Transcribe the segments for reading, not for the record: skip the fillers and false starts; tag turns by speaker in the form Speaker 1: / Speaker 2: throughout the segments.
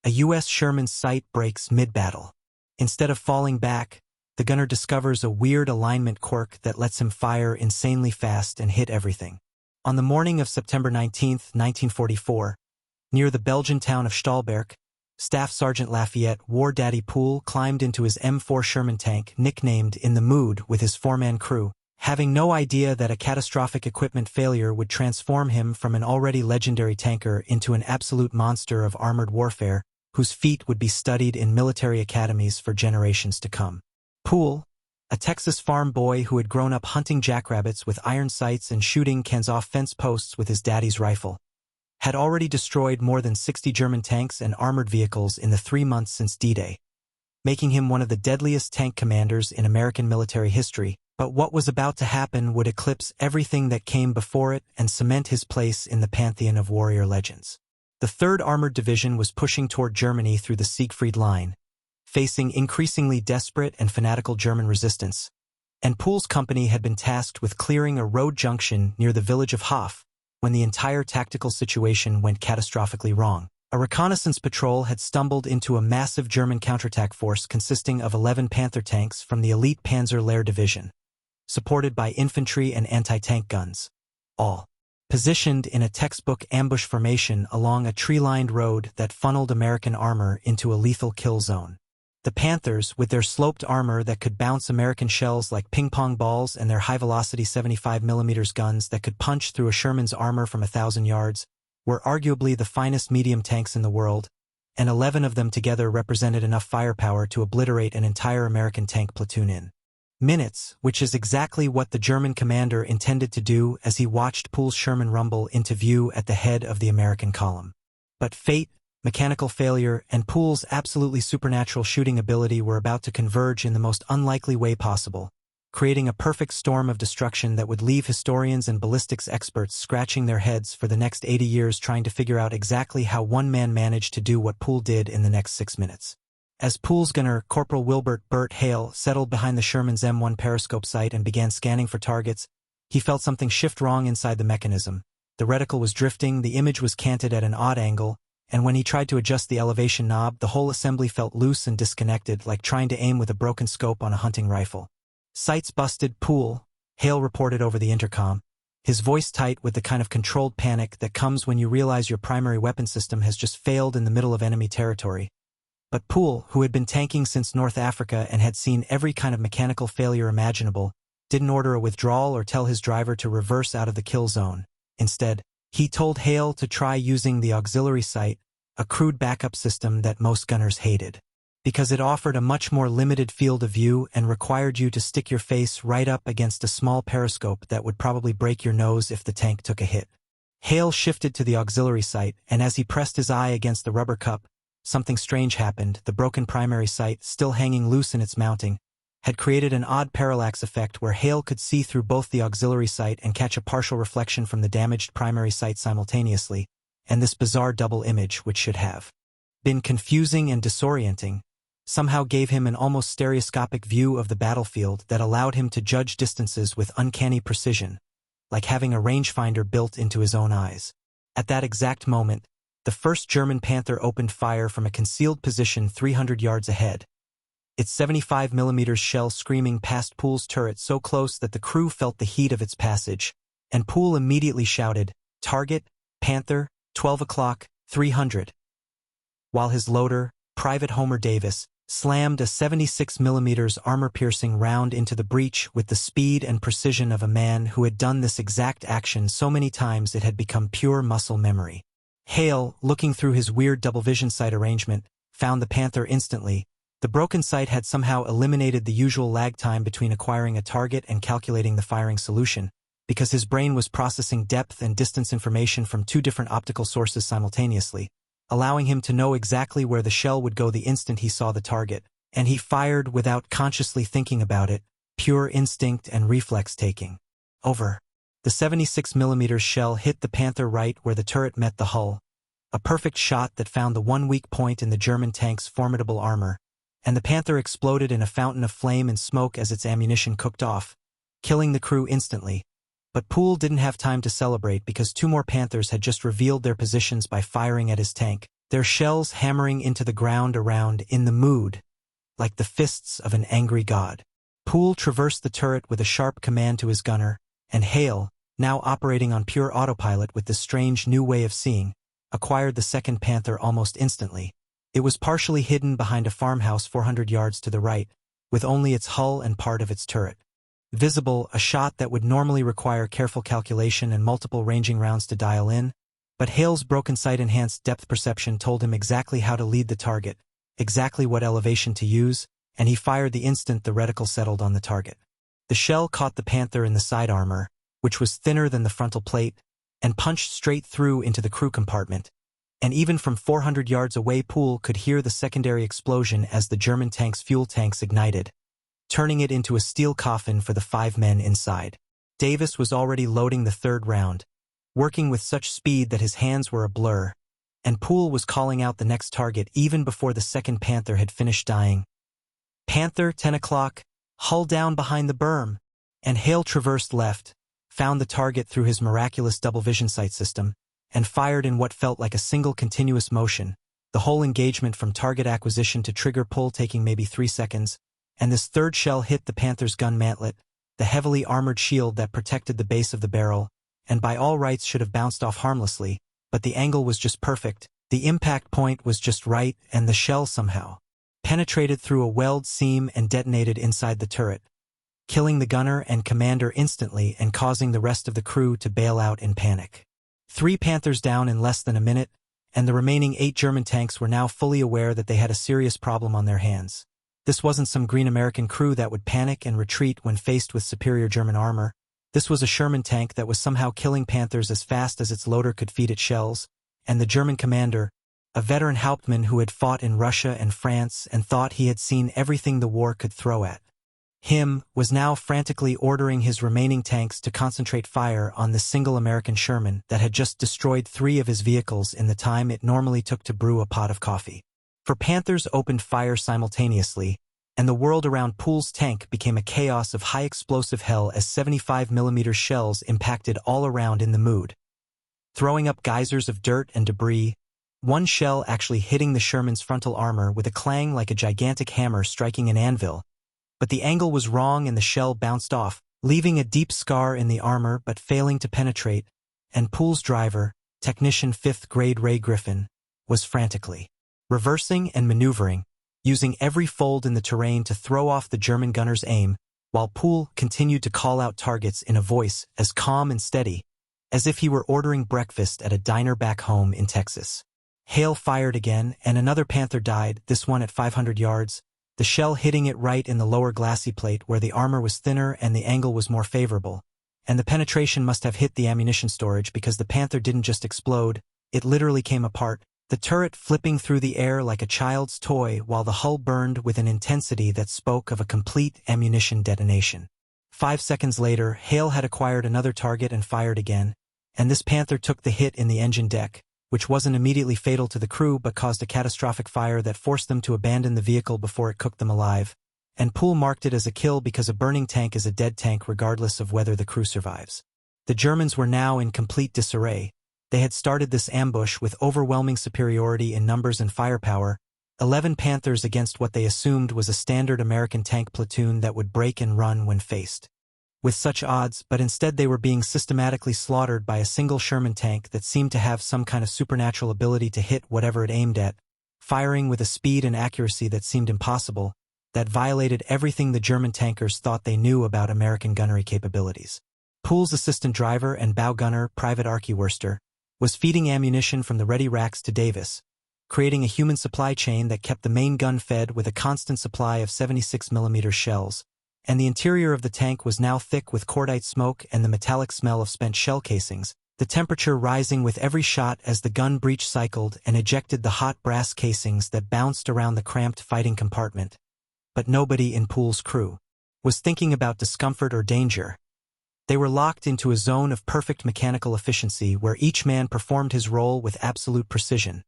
Speaker 1: A U.S. Sherman sight breaks mid-battle. Instead of falling back, the gunner discovers a weird alignment quirk that lets him fire insanely fast and hit everything. On the morning of September 19, 1944, near the Belgian town of Stolberg, Staff Sergeant Lafayette War Daddy Poole climbed into his M4 Sherman tank, nicknamed In the Mood, with his four-man crew, having no idea that a catastrophic equipment failure would transform him from an already legendary tanker into an absolute monster of armored warfare, whose feat would be studied in military academies for generations to come. Poole, a Texas farm boy who had grown up hunting jackrabbits with iron sights and shooting cans off fence posts with his daddy's rifle, had already destroyed more than 60 German tanks and armored vehicles in the 3 months since D-Day, making him one of the deadliest tank commanders in American military history. But what was about to happen would eclipse everything that came before it and cement his place in the pantheon of warrior legends. The 3rd Armored Division was pushing toward Germany through the Siegfried Line, facing increasingly desperate and fanatical German resistance, and Poole's company had been tasked with clearing a road junction near the village of Hof when the entire tactical situation went catastrophically wrong. A reconnaissance patrol had stumbled into a massive German counterattack force consisting of 11 Panther tanks from the elite Panzer Lehr Division, supported by infantry and anti-tank guns, all positioned in a textbook ambush formation along a tree-lined road that funneled American armor into a lethal kill zone. The Panthers, with their sloped armor that could bounce American shells like ping-pong balls and their high-velocity 75mm guns that could punch through a Sherman's armor from 1,000 yards, were arguably the finest medium tanks in the world, and 11 of them together represented enough firepower to obliterate an entire American tank platoon in minutes, which is exactly what the German commander intended to do as he watched Poole's Sherman rumble into view at the head of the American column. But fate, mechanical failure, and Poole's absolutely supernatural shooting ability were about to converge in the most unlikely way possible, creating a perfect storm of destruction that would leave historians and ballistics experts scratching their heads for the next 80 years trying to figure out exactly how one man managed to do what Poole did in the next 6 minutes. As Poole's gunner, Corporal Wilbert Bert Hale, settled behind the Sherman's M1 periscope sight and began scanning for targets, he felt something shift wrong inside the mechanism. The reticle was drifting, the image was canted at an odd angle, and when he tried to adjust the elevation knob, the whole assembly felt loose and disconnected, like trying to aim with a broken scope on a hunting rifle. "Sights busted, Poole," Hale reported over the intercom, his voice tight with the kind of controlled panic that comes when you realize your primary weapon system has just failed in the middle of enemy territory. But Poole, who had been tanking since North Africa and had seen every kind of mechanical failure imaginable, didn't order a withdrawal or tell his driver to reverse out of the kill zone. Instead, he told Hale to try using the auxiliary sight, a crude backup system that most gunners hated, because it offered a much more limited field of view and required you to stick your face right up against a small periscope that would probably break your nose if the tank took a hit. Hale shifted to the auxiliary sight, and as he pressed his eye against the rubber cup, something strange happened. The broken primary sight, still hanging loose in its mounting, had created an odd parallax effect where Hale could see through both the auxiliary sight and catch a partial reflection from the damaged primary sight simultaneously, and this bizarre double image, which should have been confusing and disorienting, somehow gave him an almost stereoscopic view of the battlefield that allowed him to judge distances with uncanny precision, like having a rangefinder built into his own eyes. At that exact moment, the first German Panther opened fire from a concealed position 300 yards ahead, its 75mm shell screaming past Poole's turret so close that the crew felt the heat of its passage, and Poole immediately shouted, "Target, Panther, 12 o'clock, 300." While his loader, Private Homer Davis, slammed a 76mm armor-piercing round into the breech with the speed and precision of a man who had done this exact action so many times it had become pure muscle memory. Hale, looking through his weird double-vision sight arrangement, found the Panther instantly. The broken sight had somehow eliminated the usual lag time between acquiring a target and calculating the firing solution, because his brain was processing depth and distance information from 2 different optical sources simultaneously, allowing him to know exactly where the shell would go the instant he saw the target, and he fired without consciously thinking about it, pure instinct and reflex-taking. Over. The 76mm shell hit the Panther right where the turret met the hull, a perfect shot that found the one weak point in the German tank's formidable armor, and the Panther exploded in a fountain of flame and smoke as its ammunition cooked off, killing the crew instantly. But Poole didn't have time to celebrate because 2 more Panthers had just revealed their positions by firing at his tank. their shells hammering into the ground around in the mood, like the fists of an angry god. Poole traversed the turret with a sharp command to his gunner, and Hale, now operating on pure autopilot with this strange new way of seeing, acquired the second Panther almost instantly. It was partially hidden behind a farmhouse 400 yards to the right, with only its hull and part of its turret visible, a shot that would normally require careful calculation and multiple ranging rounds to dial in, but Hale's broken sight-enhanced depth perception told him exactly how to lead the target, exactly what elevation to use, and he fired the instant the reticle settled on the target. The shell caught the Panther in the side armor, which was thinner than the frontal plate, and punched straight through into the crew compartment, and even from 400 yards away Poole could hear the secondary explosion as the German tank's fuel tanks ignited, turning it into a steel coffin for the 5 men inside. Davis was already loading the third round, working with such speed that his hands were a blur, and Poole was calling out the next target even before the second Panther had finished dying. Panther, 10 o'clock, hull down behind the berm, and Hale traversed left, found the target through his miraculous double vision sight system, and fired in what felt like a single continuous motion, the whole engagement from target acquisition to trigger pull taking maybe 3 seconds, and this third shell hit the Panther's gun mantlet, the heavily armored shield that protected the base of the barrel, and by all rights should have bounced off harmlessly, but the angle was just perfect, the impact point was just right, and the shell somehow penetrated through a weld seam and detonated inside the turret, killing the gunner and commander instantly and causing the rest of the crew to bail out in panic. 3 Panthers down in less than a minute, and the remaining 8 German tanks were now fully aware that they had a serious problem on their hands. This wasn't some green American crew that would panic and retreat when faced with superior German armor. This was a Sherman tank that was somehow killing Panthers as fast as its loader could feed it shells, and the German commander, a veteran Hauptmann who had fought in Russia and France and thought he had seen everything the war could throw at him, was now frantically ordering his remaining tanks to concentrate fire on the single American Sherman that had just destroyed 3 of his vehicles in the time it normally took to brew a pot of coffee. For Panthers opened fire simultaneously, and the world around Poole's tank became a chaos of high-explosive hell as 75mm shells impacted all around in the mood, throwing up geysers of dirt and debris, one shell actually hitting the Sherman's frontal armor with a clang like a gigantic hammer striking an anvil, but the angle was wrong and the shell bounced off, leaving a deep scar in the armor but failing to penetrate, and Poole's driver, technician 5th grade Ray Griffin, was frantically reversing and maneuvering, using every fold in the terrain to throw off the German gunner's aim, while Poole continued to call out targets in a voice as calm and steady as if he were ordering breakfast at a diner back home in Texas. Hale fired again, and another Panther died, this one at 500 yards, the shell hitting it right in the lower glassy plate where the armor was thinner and the angle was more favorable, and the penetration must have hit the ammunition storage because the Panther didn't just explode, it literally came apart, the turret flipping through the air like a child's toy while the hull burned with an intensity that spoke of a complete ammunition detonation. 5 seconds later, Hale had acquired another target and fired again, and this Panther took the hit in the engine deck, which wasn't immediately fatal to the crew but caused a catastrophic fire that forced them to abandon the vehicle before it cooked them alive, and Poole marked it as a kill because a burning tank is a dead tank regardless of whether the crew survives. The Germans were now in complete disarray. They had started this ambush with overwhelming superiority in numbers and firepower, 11 Panthers against what they assumed was a standard American tank platoon that would break and run when faced with such odds, but instead they were being systematically slaughtered by a single Sherman tank that seemed to have some kind of supernatural ability to hit whatever it aimed at, firing with a speed and accuracy that seemed impossible, that violated everything the German tankers thought they knew about American gunnery capabilities. Poole's assistant driver and bow gunner, Private Archie Worster, was feeding ammunition from the ready racks to Davis, creating a human supply chain that kept the main gun fed with a constant supply of 76mm shells, and the interior of the tank was now thick with cordite smoke and the metallic smell of spent shell casings, the temperature rising with every shot as the gun breech cycled and ejected the hot brass casings that bounced around the cramped fighting compartment. But nobody in Poole's crew was thinking about discomfort or danger. They were locked into a zone of perfect mechanical efficiency where each man performed his role with absolute precision,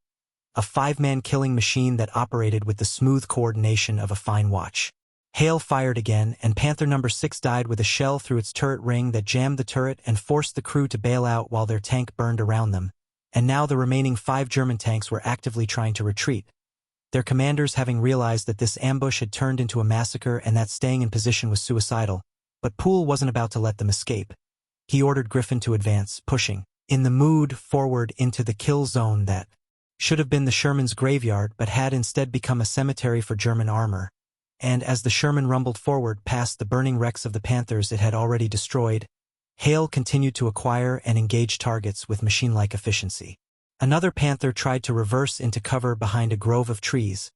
Speaker 1: a 5-man killing machine that operated with the smooth coordination of a fine watch. Hale fired again, and Panther No. 6 died with a shell through its turret ring that jammed the turret and forced the crew to bail out while their tank burned around them, and now the remaining 5 German tanks were actively trying to retreat, their commanders having realized that this ambush had turned into a massacre and that staying in position was suicidal. But Poole wasn't about to let them escape. He ordered Griffin to advance, pushing, in the mood, forward into the kill zone that should have been the Sherman's graveyard but had instead become a cemetery for German armor. And as the Sherman rumbled forward past the burning wrecks of the Panthers it had already destroyed, Hale continued to acquire and engage targets with machine-like efficiency. Another Panther tried to reverse into cover behind a grove of trees,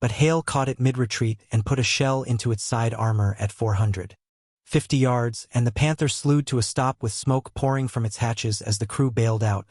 Speaker 1: but Hale caught it mid-retreat and put a shell into its side armor at 450 yards, and the Panther slewed to a stop with smoke pouring from its hatches as the crew bailed out,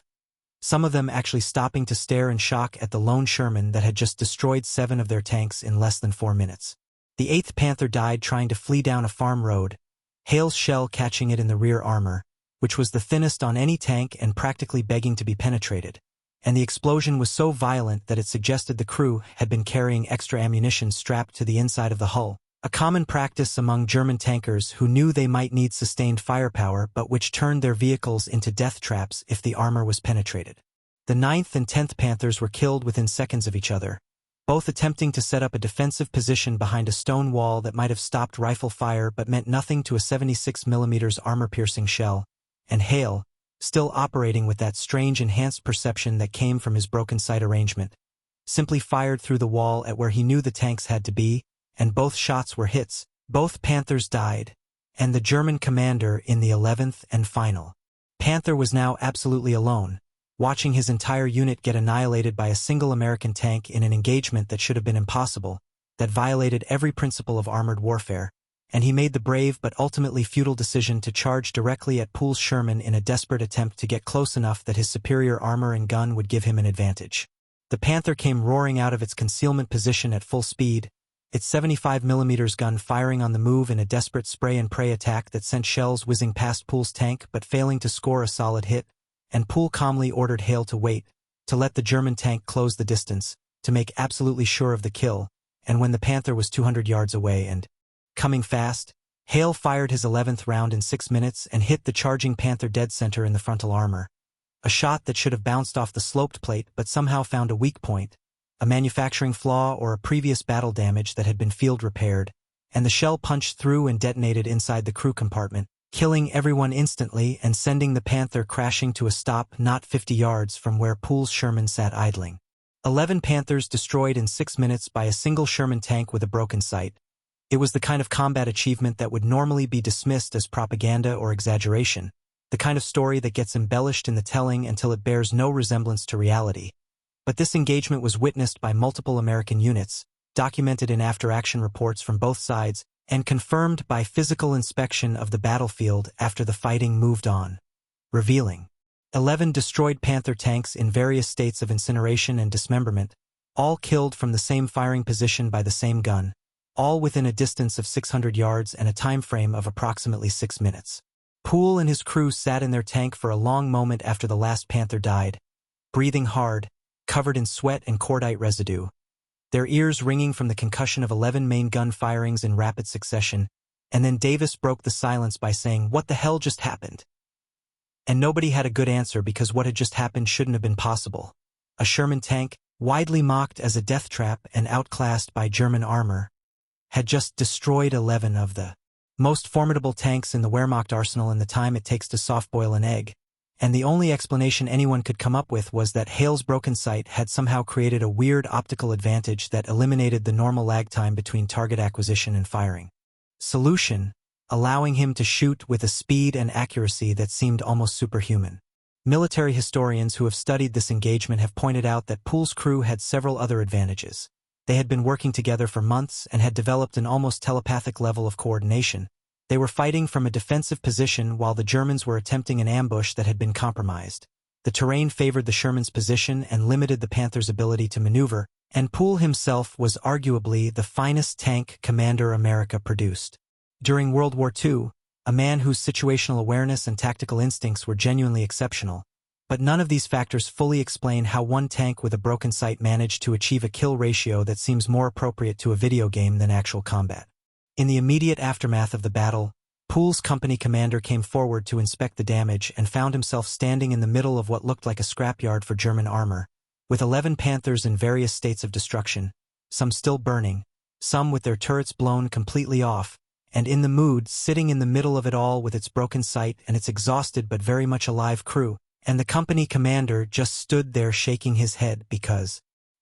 Speaker 1: some of them actually stopping to stare in shock at the lone Sherman that had just destroyed 7 of their tanks in less than 4 minutes. The 8th Panther died trying to flee down a farm road, Hale's shell catching it in the rear armor, which was the thinnest on any tank and practically begging to be penetrated. And the explosion was so violent that it suggested the crew had been carrying extra ammunition strapped to the inside of the hull, a common practice among German tankers who knew they might need sustained firepower but which turned their vehicles into death traps if the armor was penetrated. The 9th and 10th Panthers were killed within seconds of each other, both attempting to set up a defensive position behind a stone wall that might have stopped rifle fire but meant nothing to a 76mm armor-piercing shell, and Hale, still operating with that strange enhanced perception that came from his broken sight arrangement, simply fired through the wall at where he knew the tanks had to be, and both shots were hits. Both Panthers died, and the German commander in the 11th and final Panther was now absolutely alone, watching his entire unit get annihilated by a single American tank in an engagement that should have been impossible, that violated every principle of armored warfare, and he made the brave but ultimately futile decision to charge directly at Poole's Sherman in a desperate attempt to get close enough that his superior armor and gun would give him an advantage. The Panther came roaring out of its concealment position at full speed, its 75mm gun firing on the move in a desperate spray-and-pray attack that sent shells whizzing past Poole's tank but failing to score a solid hit, and Poole calmly ordered Hale to wait, to let the German tank close the distance, to make absolutely sure of the kill, and when the Panther was 200 yards away and coming fast, Hale fired his 11th round in 6 minutes and hit the charging Panther dead center in the frontal armor, a shot that should have bounced off the sloped plate but somehow found a weak point, a manufacturing flaw or a previous battle damage that had been field repaired, and the shell punched through and detonated inside the crew compartment, killing everyone instantly and sending the Panther crashing to a stop not 50 yards from where Poole's Sherman sat idling. 11 Panthers destroyed in 6 minutes by a single Sherman tank with a broken sight. It was the kind of combat achievement that would normally be dismissed as propaganda or exaggeration, the kind of story that gets embellished in the telling until it bears no resemblance to reality. But this engagement was witnessed by multiple American units, documented in after-action reports from both sides, and confirmed by physical inspection of the battlefield after the fighting moved on, revealing 11 destroyed Panther tanks in various states of incineration and dismemberment, all killed from the same firing position by the same gun, all within a distance of 600 yards and a time frame of approximately 6 minutes. Poole and his crew sat in their tank for a long moment after the last Panther died, breathing hard, covered in sweat and cordite residue, their ears ringing from the concussion of 11 main gun firings in rapid succession, and then Davis broke the silence by saying, "What the hell just happened?" And nobody had a good answer because what had just happened shouldn't have been possible. A Sherman tank, widely mocked as a death trap and outclassed by German armor, had just destroyed 11 of the most formidable tanks in the Wehrmacht arsenal in the time it takes to soft-boil an egg, and the only explanation anyone could come up with was that Hale's broken sight had somehow created a weird optical advantage that eliminated the normal lag time between target acquisition and firing. Solution: allowing him to shoot with a speed and accuracy that seemed almost superhuman. Military historians who have studied this engagement have pointed out that Poole's crew had several other advantages. They had been working together for months and had developed an almost telepathic level of coordination. They were fighting from a defensive position while the Germans were attempting an ambush that had been compromised. The terrain favored the Sherman's position and limited the Panther's ability to maneuver, and Poole himself was arguably the finest tank commander America produced. During World War II, a man whose situational awareness and tactical instincts were genuinely exceptional, but none of these factors fully explain how one tank with a broken sight managed to achieve a kill ratio that seems more appropriate to a video game than actual combat. In the immediate aftermath of the battle, Poole's company commander came forward to inspect the damage and found himself standing in the middle of what looked like a scrapyard for German armor, with 11 Panthers in various states of destruction, some still burning, some with their turrets blown completely off, and in the mood sitting in the middle of it all with its broken sight and its exhausted but very much alive crew, and the company commander just stood there shaking his head because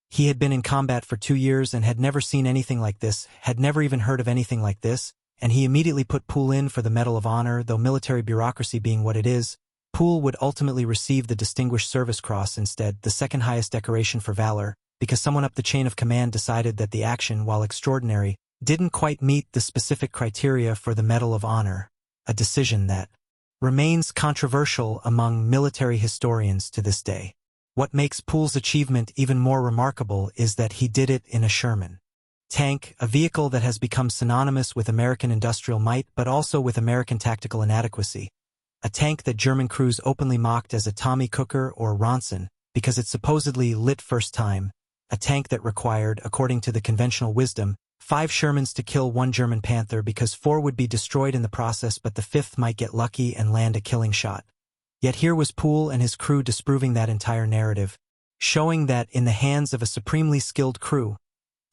Speaker 1: he had been in combat for 2 years and had never seen anything like this, had never even heard of anything like this, and he immediately put Poole in for the Medal of Honor, though military bureaucracy being what it is. Poole would ultimately receive the Distinguished Service Cross instead, the second highest decoration for valor, because someone up the chain of command decided that the action, while extraordinary, didn't quite meet the specific criteria for the Medal of Honor, a decision that remains controversial among military historians to this day. What makes Poole's achievement even more remarkable is that he did it in a Sherman tank, a vehicle that has become synonymous with American industrial might but also with American tactical inadequacy. A tank that German crews openly mocked as a Tommy Cooker or Ronson because it supposedly lit first time. A tank that required, according to the conventional wisdom, 5 Shermans to kill 1 German Panther because 4 would be destroyed in the process but the 5th might get lucky and land a killing shot. Yet here was Poole and his crew disproving that entire narrative, showing that in the hands of a supremely skilled crew,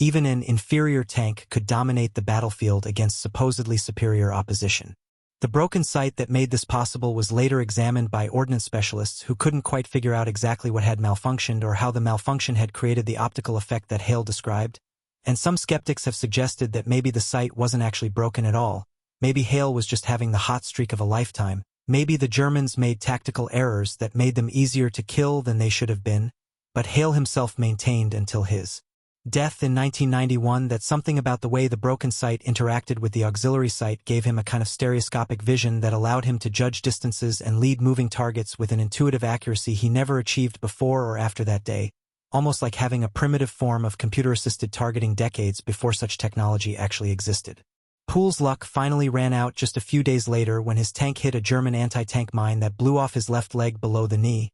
Speaker 1: even an inferior tank could dominate the battlefield against supposedly superior opposition. The broken sight that made this possible was later examined by ordnance specialists who couldn't quite figure out exactly what had malfunctioned or how the malfunction had created the optical effect that Hale described. And some skeptics have suggested that maybe the sight wasn't actually broken at all. Maybe Hale was just having the hot streak of a lifetime. Maybe the Germans made tactical errors that made them easier to kill than they should have been. But Hale himself maintained until his death in 1991 that something about the way the broken sight interacted with the auxiliary sight gave him a kind of stereoscopic vision that allowed him to judge distances and lead moving targets with an intuitive accuracy he never achieved before or after that day, almost like having a primitive form of computer-assisted targeting decades before such technology actually existed. Poole's luck finally ran out just a few days later when his tank hit a German anti-tank mine that blew off his left leg below the knee,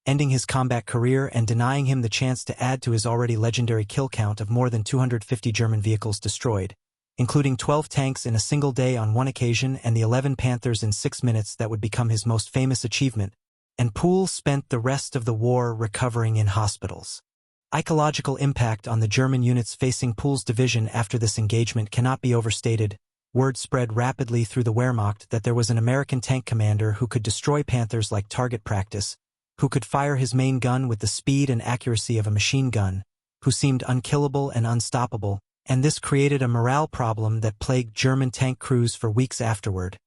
Speaker 1: ending his combat career and denying him the chance to add to his already legendary kill count of more than 250 German vehicles destroyed, including 12 tanks in a single day on one occasion and the 11 Panthers in 6 minutes that would become his most famous achievement, and Poole spent the rest of the war recovering in hospitals. Ecological impact on the German units facing Poole's division after this engagement cannot be overstated. Word spread rapidly through the Wehrmacht that there was an American tank commander who could destroy Panthers like target practice, who could fire his main gun with the speed and accuracy of a machine gun, who seemed unkillable and unstoppable, and this created a morale problem that plagued German tank crews for weeks afterward,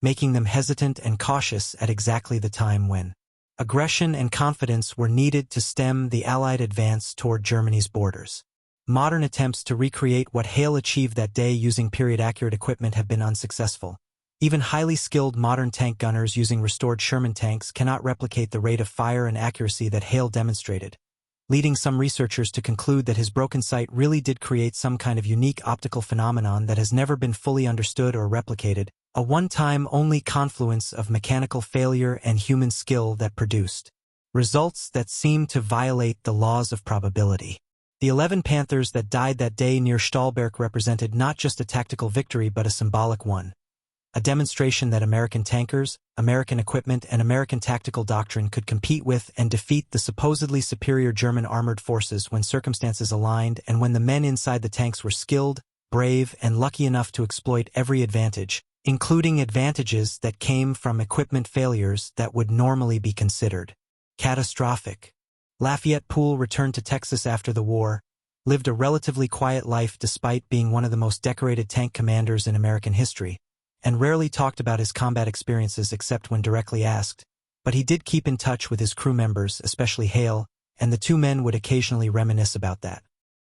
Speaker 1: making them hesitant and cautious at exactly the time when aggression and confidence were needed to stem the Allied advance toward Germany's borders. Modern attempts to recreate what Hale achieved that day using period-accurate equipment have been unsuccessful. Even highly skilled modern tank gunners using restored Sherman tanks cannot replicate the rate of fire and accuracy that Hale demonstrated, leading some researchers to conclude that his broken sight really did create some kind of unique optical phenomenon that has never been fully understood or replicated, a one-time only confluence of mechanical failure and human skill that produced results that seem to violate the laws of probability. The 11 Panthers that died that day near Stahlberg represented not just a tactical victory but a symbolic one, a demonstration that American tankers, American equipment, and American tactical doctrine could compete with and defeat the supposedly superior German armored forces when circumstances aligned and when the men inside the tanks were skilled, brave, and lucky enough to exploit every advantage, including advantages that came from equipment failures that would normally be considered catastrophic. Lafayette Poole returned to Texas after the war, lived a relatively quiet life despite being one of the most decorated tank commanders in American history, and rarely talked about his combat experiences except when directly asked, but he did keep in touch with his crew members, especially Hale, and the two men would occasionally reminisce about that.